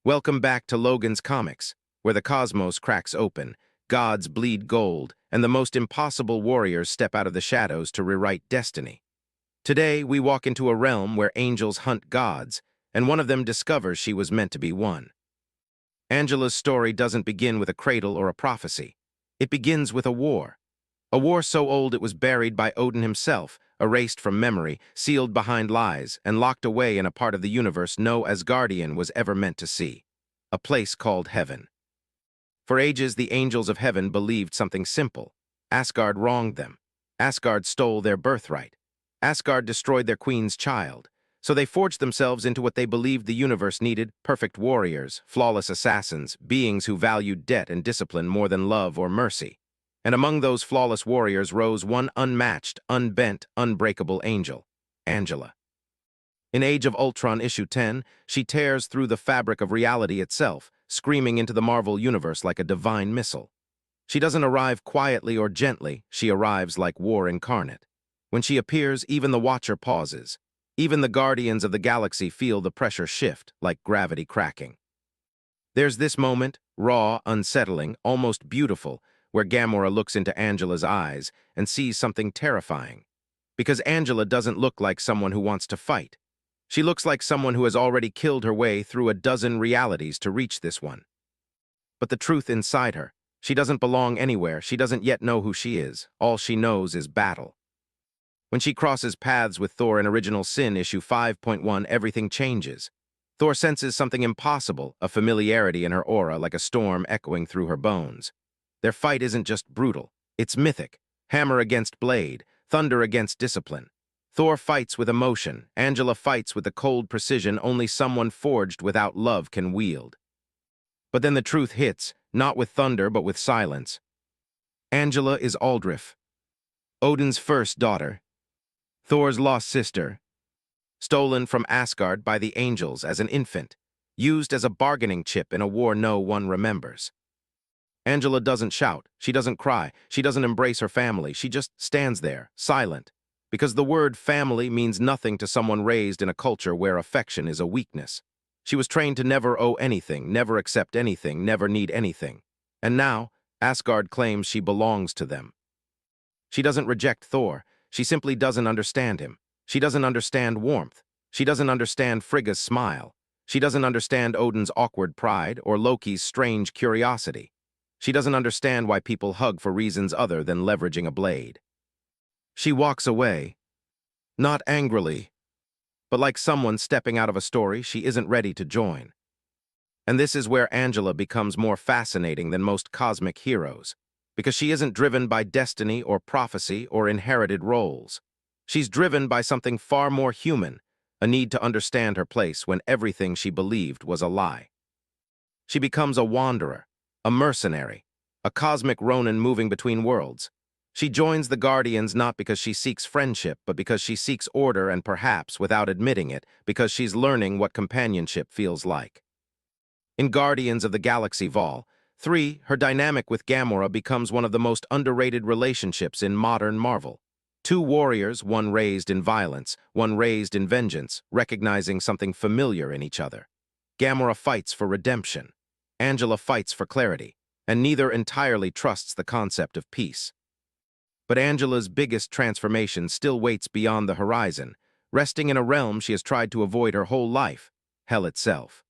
Welcome back to Logan's Comics, where the cosmos cracks open, gods bleed gold, and the most impossible warriors step out of the shadows to rewrite destiny. Today, we walk into a realm where angels hunt gods, and one of them discovers she was meant to be one. Angela's story doesn't begin with a cradle or a prophecy. It begins with a war. A war so old it was buried by Odin himself, erased from memory, sealed behind lies, and locked away in a part of the universe no Asgardian was ever meant to see. A place called heaven. For ages, the angels of heaven believed something simple. Asgard wronged them. Asgard stole their birthright. Asgard destroyed their queen's child. So they forged themselves into what they believed the universe needed: perfect warriors, flawless assassins, beings who valued debt and discipline more than love or mercy. And among those flawless warriors rose one unmatched, unbent, unbreakable angel, Angela. In Age of Ultron issue 10, she tears through the fabric of reality itself, screaming into the Marvel universe like a divine missile. She doesn't arrive quietly or gently, she arrives like war incarnate. When she appears, even the Watcher pauses. Even the Guardians of the Galaxy feel the pressure shift, like gravity cracking. There's this moment, raw, unsettling, almost beautiful, where Gamora looks into Angela's eyes and sees something terrifying. Because Angela doesn't look like someone who wants to fight. She looks like someone who has already killed her way through a dozen realities to reach this one. But the truth inside her, she doesn't belong anywhere, she doesn't yet know who she is. All she knows is battle. When she crosses paths with Thor in Original Sin issue 5.1, everything changes. Thor senses something impossible, a familiarity in her aura like a storm echoing through her bones. Their fight isn't just brutal, it's mythic. Hammer against blade, thunder against discipline. Thor fights with emotion, Angela fights with the cold precision only someone forged without love can wield. But then the truth hits, not with thunder but with silence. Angela is Aldrif, Odin's first daughter, Thor's lost sister, stolen from Asgard by the angels as an infant, used as a bargaining chip in a war no one remembers. Angela doesn't shout, she doesn't cry, she doesn't embrace her family, she just stands there, silent. Because the word family means nothing to someone raised in a culture where affection is a weakness. She was trained to never owe anything, never accept anything, never need anything. And now, Asgard claims she belongs to them. She doesn't reject Thor, she simply doesn't understand him. She doesn't understand warmth. She doesn't understand Frigga's smile. She doesn't understand Odin's awkward pride or Loki's strange curiosity. She doesn't understand why people hug for reasons other than leveraging a blade. She walks away, not angrily, but like someone stepping out of a story she isn't ready to join. And this is where Angela becomes more fascinating than most cosmic heroes, because she isn't driven by destiny or prophecy or inherited roles. She's driven by something far more human, a need to understand her place when everything she believed was a lie. She becomes a wanderer, a mercenary, a cosmic Ronin moving between worlds. She joins the Guardians not because she seeks friendship, but because she seeks order and perhaps, without admitting it, because she's learning what companionship feels like. In Guardians of the Galaxy Vol. 3, her dynamic with Gamora becomes one of the most underrated relationships in modern Marvel. Two warriors, one raised in violence, one raised in vengeance, recognizing something familiar in each other. Gamora fights for redemption. Angela fights for clarity, and neither entirely trusts the concept of peace. But Angela's biggest transformation still waits beyond the horizon, resting in a realm she has tried to avoid her whole life, Hell itself.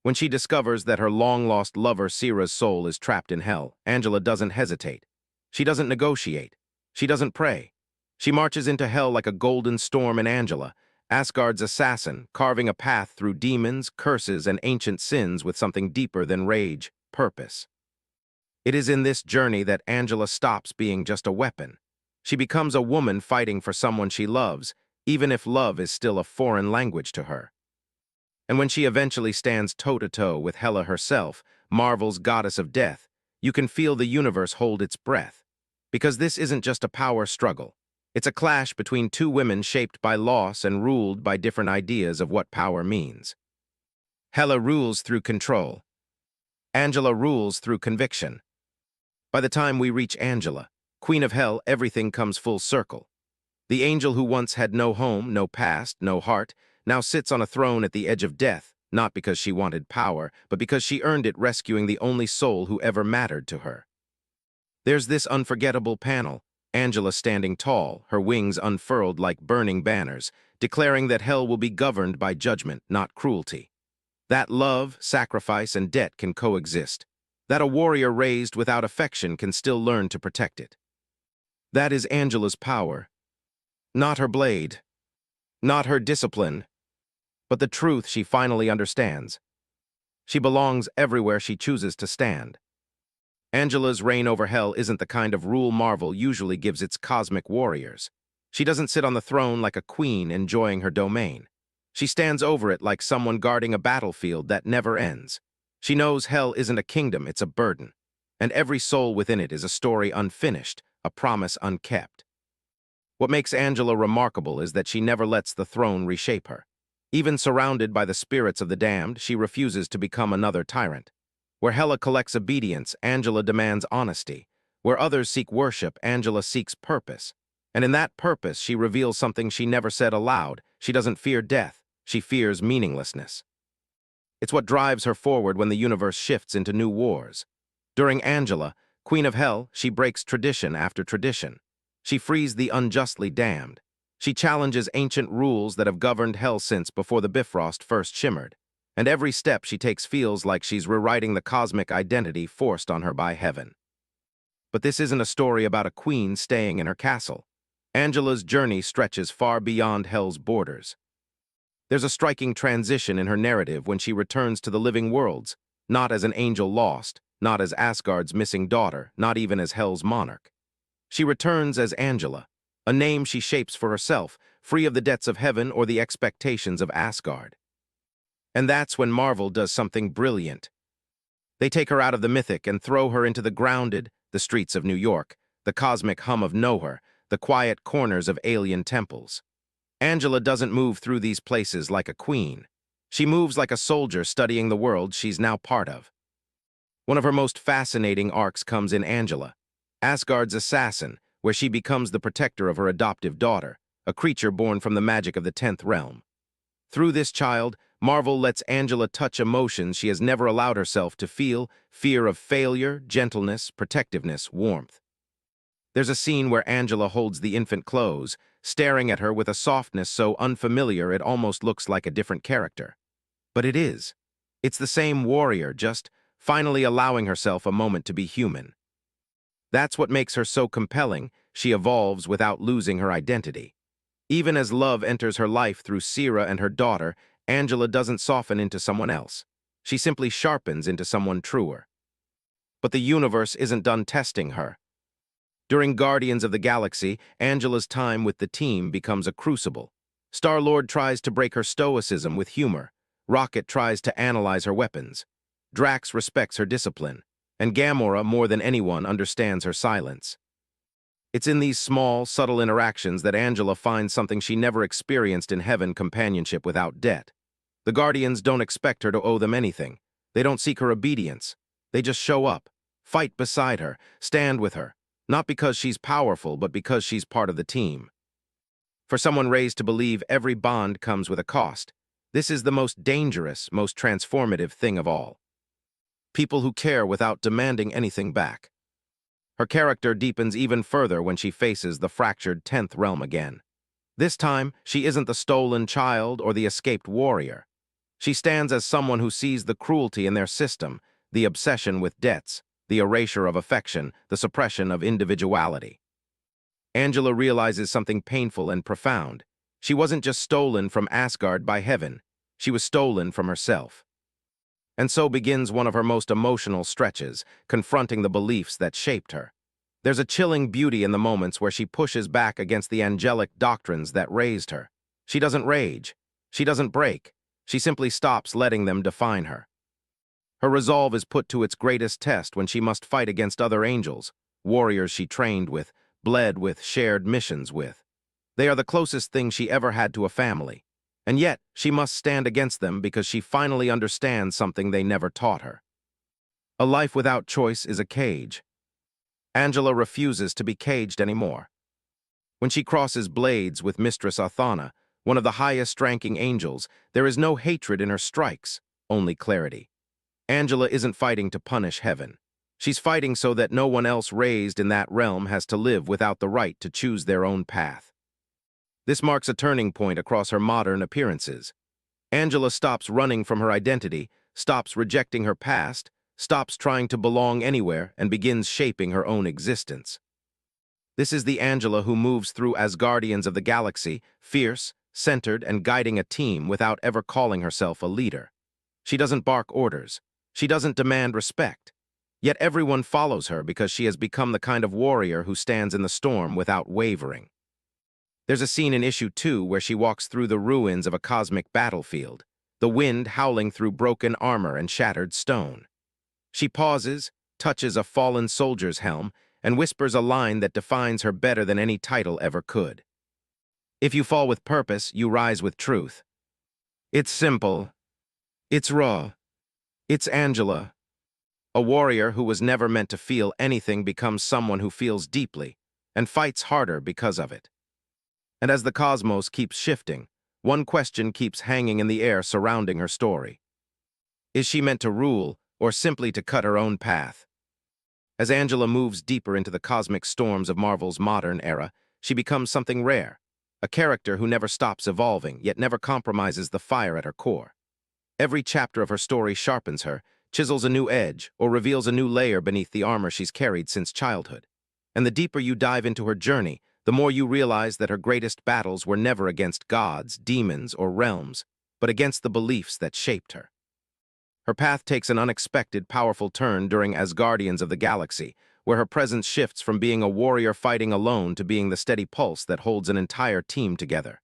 When she discovers that her long-lost lover Sera's soul is trapped in Hell, Angela doesn't hesitate. She doesn't negotiate. She doesn't pray. She marches into Hell like a golden storm in Angela, Asgard's assassin, carving a path through demons, curses, and ancient sins with something deeper than rage, purpose. It is in this journey that Angela stops being just a weapon. She becomes a woman fighting for someone she loves, even if love is still a foreign language to her. And when she eventually stands toe-to-toe with Hela herself, Marvel's goddess of death, you can feel the universe hold its breath. Because this isn't just a power struggle. It's a clash between two women shaped by loss and ruled by different ideas of what power means. Hela rules through control. Angela rules through conviction. By the time we reach Angela, Queen of Hel, everything comes full circle. The angel who once had no home, no past, no heart, now sits on a throne at the edge of death, not because she wanted power, but because she earned it rescuing the only soul who ever mattered to her. There's this unforgettable panel, Angela standing tall, her wings unfurled like burning banners, declaring that hell will be governed by judgment, not cruelty. That love, sacrifice, and debt can coexist. That a warrior raised without affection can still learn to protect it. That is Angela's power. Not her blade, not her discipline, but the truth she finally understands. She belongs everywhere she chooses to stand. Angela's reign over hell isn't the kind of rule Marvel usually gives its cosmic warriors. She doesn't sit on the throne like a queen enjoying her domain. She stands over it like someone guarding a battlefield that never ends. She knows hell isn't a kingdom, it's a burden. And every soul within it is a story unfinished, a promise unkept. What makes Angela remarkable is that she never lets the throne reshape her. Even surrounded by the spirits of the damned, she refuses to become another tyrant. Where Hela collects obedience, Angela demands honesty. Where others seek worship, Angela seeks purpose. And in that purpose, she reveals something she never said aloud. She doesn't fear death. She fears meaninglessness. It's what drives her forward when the universe shifts into new wars. During Angela, Queen of Hel, she breaks tradition after tradition. She frees the unjustly damned. She challenges ancient rules that have governed hell since before the Bifrost first shimmered. And every step she takes feels like she's rewriting the cosmic identity forced on her by heaven. But this isn't a story about a queen staying in her castle. Angela's journey stretches far beyond hell's borders. There's a striking transition in her narrative when she returns to the living worlds, not as an angel lost, not as Asgard's missing daughter, not even as hell's monarch. She returns as Angela, a name she shapes for herself, free of the debts of heaven or the expectations of Asgard. And that's when Marvel does something brilliant. They take her out of the mythic and throw her into the grounded, the streets of New York, the cosmic hum of nowhere, the quiet corners of alien temples. Angela doesn't move through these places like a queen. She moves like a soldier studying the world she's now part of. One of her most fascinating arcs comes in Angela, Asgard's assassin, where she becomes the protector of her adoptive daughter, a creature born from the magic of the 10th realm. Through this child, Marvel lets Angela touch emotions she has never allowed herself to feel: fear of failure, gentleness, protectiveness, warmth. There's a scene where Angela holds the infant close, staring at her with a softness so unfamiliar it almost looks like a different character. But it is. It's the same warrior, just finally allowing herself a moment to be human. That's what makes her so compelling. She evolves without losing her identity. Even as love enters her life through Sera and her daughter, Angela doesn't soften into someone else. She simply sharpens into someone truer. But the universe isn't done testing her. During Guardians of the Galaxy, Angela's time with the team becomes a crucible. Star-Lord tries to break her stoicism with humor. Rocket tries to analyze her weapons. Drax respects her discipline. And Gamora, more than anyone, understands her silence. It's in these small, subtle interactions that Angela finds something she never experienced in heaven: companionship without debt. The Guardians don't expect her to owe them anything. They don't seek her obedience. They just show up, fight beside her, stand with her, not because she's powerful, but because she's part of the team. For someone raised to believe every bond comes with a cost, this is the most dangerous, most transformative thing of all. People who care without demanding anything back. Her character deepens even further when she faces the fractured 10th realm again. This time, she isn't the stolen child or the escaped warrior. She stands as someone who sees the cruelty in their system, the obsession with debts, the erasure of affection, the suppression of individuality. Angela realizes something painful and profound. She wasn't just stolen from Asgard by heaven. She was stolen from herself. And so begins one of her most emotional stretches, confronting the beliefs that shaped her. There's a chilling beauty in the moments where she pushes back against the angelic doctrines that raised her. She doesn't rage. She doesn't break. She simply stops letting them define her. Her resolve is put to its greatest test when she must fight against other angels, warriors she trained with, bled with, shared missions with. They are the closest thing she ever had to a family. And yet, she must stand against them because she finally understands something they never taught her. A life without choice is a cage. Angela refuses to be caged anymore. When she crosses blades with Mistress Athana, one of the highest-ranking angels, there is no hatred in her strikes, only clarity. Angela isn't fighting to punish heaven. She's fighting so that no one else raised in that realm has to live without the right to choose their own path. This marks a turning point across her modern appearances. Angela stops running from her identity, stops rejecting her past, stops trying to belong anywhere, and begins shaping her own existence. This is the Angela who moves through Asgardians of the galaxy, fierce, centered, and guiding a team without ever calling herself a leader. She doesn't bark orders. She doesn't demand respect. Yet everyone follows her because she has become the kind of warrior who stands in the storm without wavering. There's a scene in issue 2 where she walks through the ruins of a cosmic battlefield, the wind howling through broken armor and shattered stone. She pauses, touches a fallen soldier's helm, and whispers a line that defines her better than any title ever could. If you fall with purpose, you rise with truth. It's simple. It's raw. It's Angela. A warrior who was never meant to feel anything becomes someone who feels deeply and fights harder because of it. And as the cosmos keeps shifting, one question keeps hanging in the air surrounding her story. Is she meant to rule, or simply to cut her own path? As Angela moves deeper into the cosmic storms of Marvel's modern era, she becomes something rare, a character who never stops evolving, yet never compromises the fire at her core. Every chapter of her story sharpens her, chisels a new edge, or reveals a new layer beneath the armor she's carried since childhood. And the deeper you dive into her journey, the more you realize that her greatest battles were never against gods, demons, or realms, but against the beliefs that shaped her. Her path takes an unexpected, powerful turn during Asgardians of the galaxy, where her presence shifts from being a warrior fighting alone to being the steady pulse that holds an entire team together.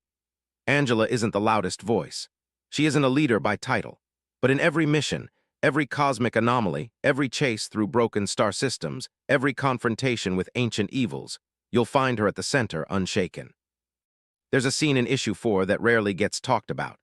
Angela isn't the loudest voice. She isn't a leader by title. But in every mission, every cosmic anomaly, every chase through broken star systems, every confrontation with ancient evils, you'll find her at the center, unshaken. There's a scene in issue 4 that rarely gets talked about.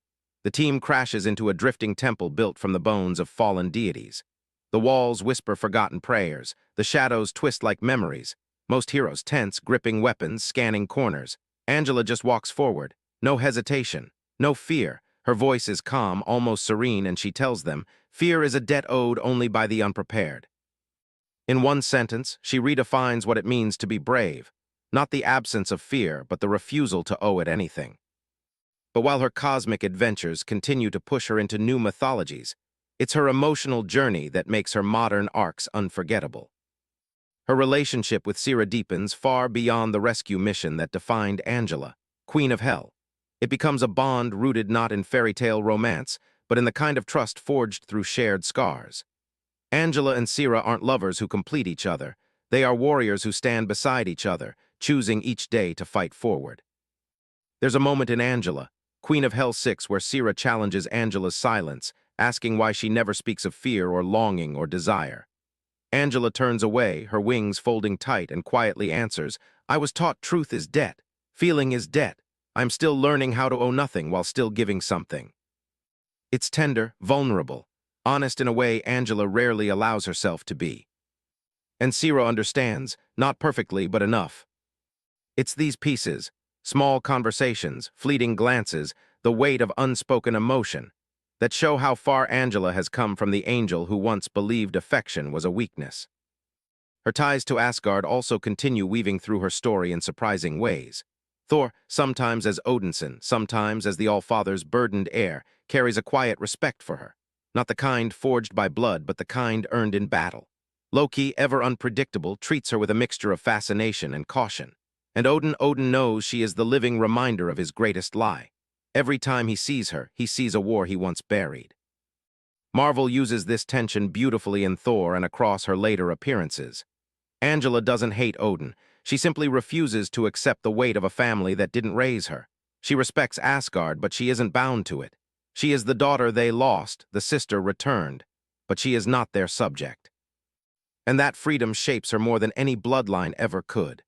The team crashes into a drifting temple built from the bones of fallen deities. The walls whisper forgotten prayers, the shadows twist like memories. Most heroes tense, gripping weapons, scanning corners. Angela just walks forward. No hesitation, no fear. Her voice is calm, almost serene, and she tells them, fear is a debt owed only by the unprepared. In one sentence, she redefines what it means to be brave. Not the absence of fear, but the refusal to owe it anything. But while her cosmic adventures continue to push her into new mythologies, it's her emotional journey that makes her modern arcs unforgettable. Her relationship with Sera deepens far beyond the rescue mission that defined Angela, Queen of Hel. It becomes a bond rooted not in fairy tale romance, but in the kind of trust forged through shared scars. Angela and Sera aren't lovers who complete each other. They are warriors who stand beside each other, choosing each day to fight forward. There's a moment in Angela, Queen of Hel 6, where Sera challenges Angela's silence, asking why she never speaks of fear or longing or desire. Angela turns away, her wings folding tight, and quietly answers, I was taught truth is debt, feeling is debt. I'm still learning how to owe nothing while still giving something. It's tender, vulnerable, honest in a way Angela rarely allows herself to be. And Sera understands, not perfectly, but enough. It's these pieces, small conversations, fleeting glances, the weight of unspoken emotion, that show how far Angela has come from the angel who once believed affection was a weakness. Her ties to Asgard also continue weaving through her story in surprising ways. Thor, sometimes as Odinson, sometimes as the All-Father's burdened heir, carries a quiet respect for her. Not the kind forged by blood, but the kind earned in battle. Loki, ever unpredictable, treats her with a mixture of fascination and caution. And Odin knows she is the living reminder of his greatest lie. Every time he sees her, he sees a war he once buried. Marvel uses this tension beautifully in Thor and across her later appearances. Angela doesn't hate Odin. She simply refuses to accept the weight of a family that didn't raise her. She respects Asgard, but she isn't bound to it. She is the daughter they lost, the sister returned, but she is not their subject. And that freedom shapes her more than any bloodline ever could.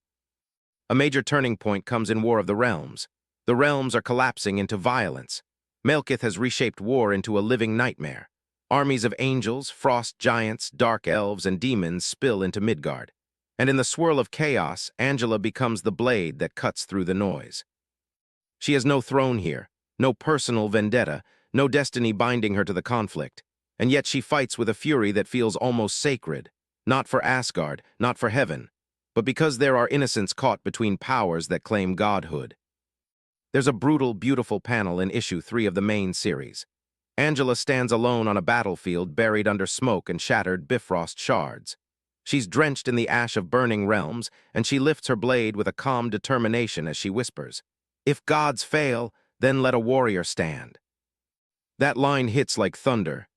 A major turning point comes in War of the Realms. The realms are collapsing into violence. Malekith has reshaped war into a living nightmare. Armies of angels, frost giants, dark elves, and demons spill into Midgard. And in the swirl of chaos, Angela becomes the blade that cuts through the noise. She has no throne here, no personal vendetta, no destiny binding her to the conflict, and yet she fights with a fury that feels almost sacred, not for Asgard, not for heaven, but because there are innocents caught between powers that claim godhood. There's a brutal, beautiful panel in issue 3 of the main series. Angela stands alone on a battlefield buried under smoke and shattered Bifrost shards. She's drenched in the ash of burning realms, and she lifts her blade with a calm determination as she whispers, "If gods fail, then let a warrior stand." That line hits like thunder.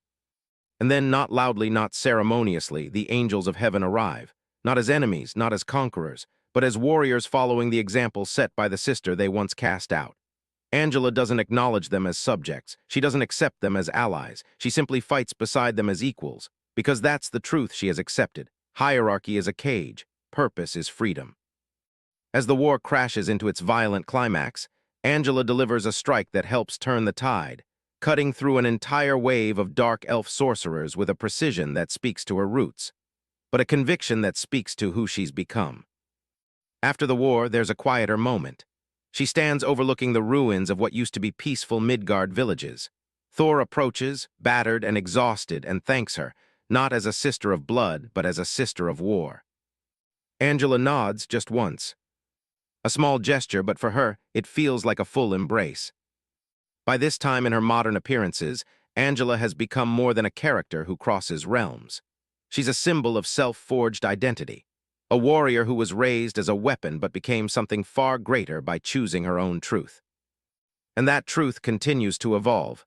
And then, not loudly, not ceremoniously, the angels of heaven arrive, not as enemies, not as conquerors, but as warriors following the example set by the sister they once cast out. Angela doesn't acknowledge them as subjects. She doesn't accept them as allies. She simply fights beside them as equals, because that's the truth she has accepted. Hierarchy is a cage. Purpose is freedom. As the war crashes into its violent climax, Angela delivers a strike that helps turn the tide, cutting through an entire wave of dark elf sorcerers with a precision that speaks to her roots, but a conviction that speaks to who she's become. After the war, there's a quieter moment. She stands overlooking the ruins of what used to be peaceful Midgard villages. Thor approaches, battered and exhausted, and thanks her, not as a sister of blood, but as a sister of war. Angela nods just once. A small gesture, but for her, it feels like a full embrace. By this time in her modern appearances, Angela has become more than a character who crosses realms. She's a symbol of self-forged identity, a warrior who was raised as a weapon but became something far greater by choosing her own truth. And that truth continues to evolve.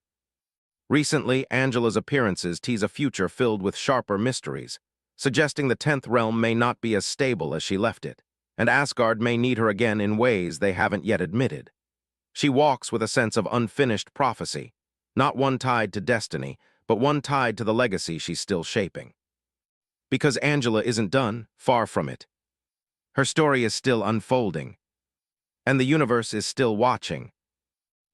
Recently, Angela's appearances tease a future filled with sharper mysteries, suggesting the 10th realm may not be as stable as she left it, and Asgard may need her again in ways they haven't yet admitted. She walks with a sense of unfinished prophecy, not one tied to destiny, but one tied to the legacy she's still shaping. Because Angela isn't done, far from it. Her story is still unfolding, and the universe is still watching.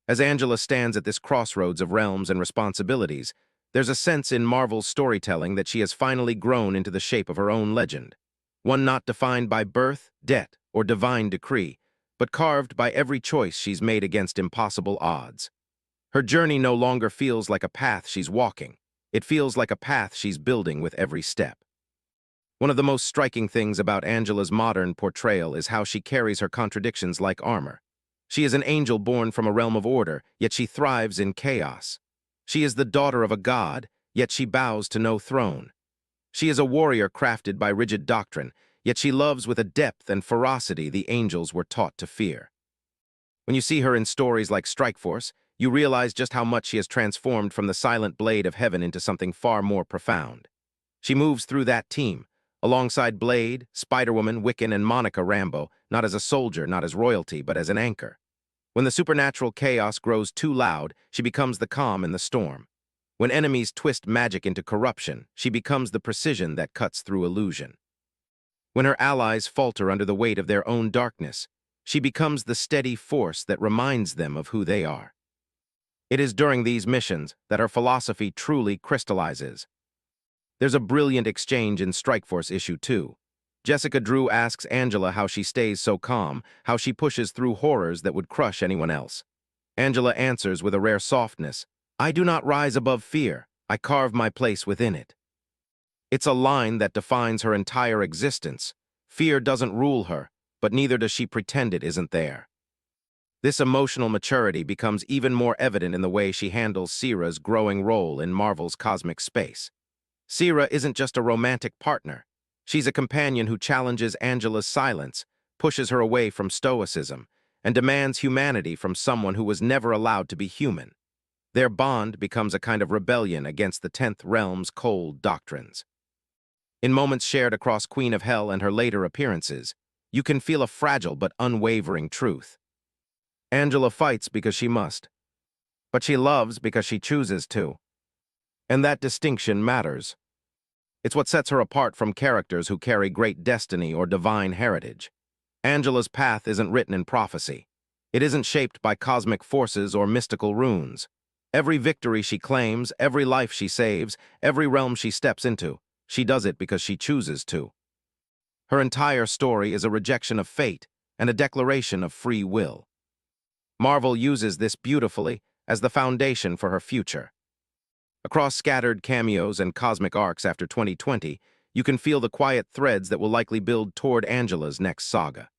As Angela stands at this crossroads of realms and responsibilities, there's a sense in Marvel's storytelling that she has finally grown into the shape of her own legend, one not defined by birth, debt, or divine decree, but carved by every choice she's made against impossible odds. Her journey no longer feels like a path she's walking. It feels like a path she's building with every step. One of the most striking things about Angela's modern portrayal is how she carries her contradictions like armor. She is an angel born from a realm of order, yet she thrives in chaos. She is the daughter of a god, yet she bows to no throne. She is a warrior crafted by rigid doctrine, yet she loves with a depth and ferocity the angels were taught to fear. When you see her in stories like Strikeforce, you realize just how much she has transformed from the silent blade of heaven into something far more profound. She moves through that team, alongside Blade, Spider-Woman, Wiccan, and Monica Rambeau, not as a soldier, not as royalty, but as an anchor. When the supernatural chaos grows too loud, she becomes the calm in the storm. When enemies twist magic into corruption, she becomes the precision that cuts through illusion. When her allies falter under the weight of their own darkness, she becomes the steady force that reminds them of who they are. It is during these missions that her philosophy truly crystallizes. There's a brilliant exchange in Strikeforce issue 2. Jessica Drew asks Angela how she stays so calm, how she pushes through horrors that would crush anyone else. Angela answers with a rare softness, "I do not rise above fear, I carve my place within it." It's a line that defines her entire existence. Fear doesn't rule her, but neither does she pretend it isn't there. This emotional maturity becomes even more evident in the way she handles Sera's growing role in Marvel's cosmic space. Sera isn't just a romantic partner. She's a companion who challenges Angela's silence, pushes her away from stoicism, and demands humanity from someone who was never allowed to be human. Their bond becomes a kind of rebellion against the 10th realm's cold doctrines. In moments shared across Queen of Hel and her later appearances, you can feel a fragile but unwavering truth. Angela fights because she must, but she loves because she chooses to. And that distinction matters. It's what sets her apart from characters who carry great destiny or divine heritage. Angela's path isn't written in prophecy. It isn't shaped by cosmic forces or mystical runes. Every victory she claims, every life she saves, every realm she steps into, she does it because she chooses to. Her entire story is a rejection of fate and a declaration of free will. Marvel uses this beautifully as the foundation for her future. Across scattered cameos and cosmic arcs after 2020, you can feel the quiet threads that will likely build toward Angela's next saga.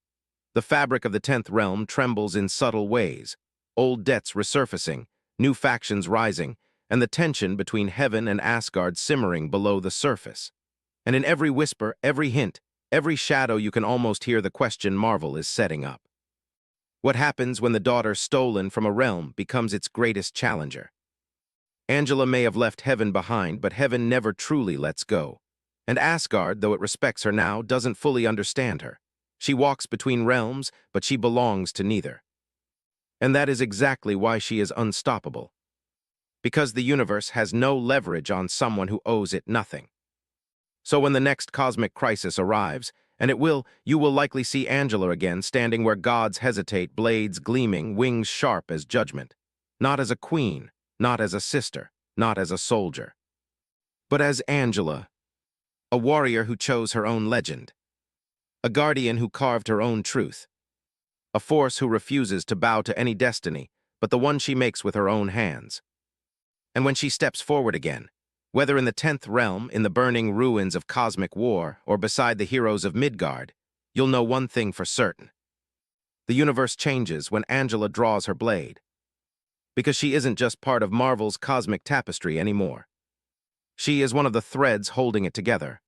The fabric of the 10th realm trembles in subtle ways, old debts resurfacing, new factions rising, and the tension between heaven and Asgard simmering below the surface. And in every whisper, every hint, every shadow you can almost hear the question Marvel is setting up. What happens when the daughter stolen from a realm becomes its greatest challenger? Angela may have left heaven behind, but heaven never truly lets go. And Asgard, though it respects her now, doesn't fully understand her. She walks between realms, but she belongs to neither. And that is exactly why she is unstoppable. Because the universe has no leverage on someone who owes it nothing. So when the next cosmic crisis arrives, and it will, you will likely see Angela again standing where gods hesitate, blades gleaming, wings sharp as judgment. Not as a queen, not as a sister, not as a soldier, but as Angela, a warrior who chose her own legend, a guardian who carved her own truth, a force who refuses to bow to any destiny but the one she makes with her own hands. And when she steps forward again, whether in the 10th realm, in the burning ruins of cosmic war, or beside the heroes of Midgard, you'll know one thing for certain. The universe changes when Angela draws her blade, because she isn't just part of Marvel's cosmic tapestry anymore. She is one of the threads holding it together,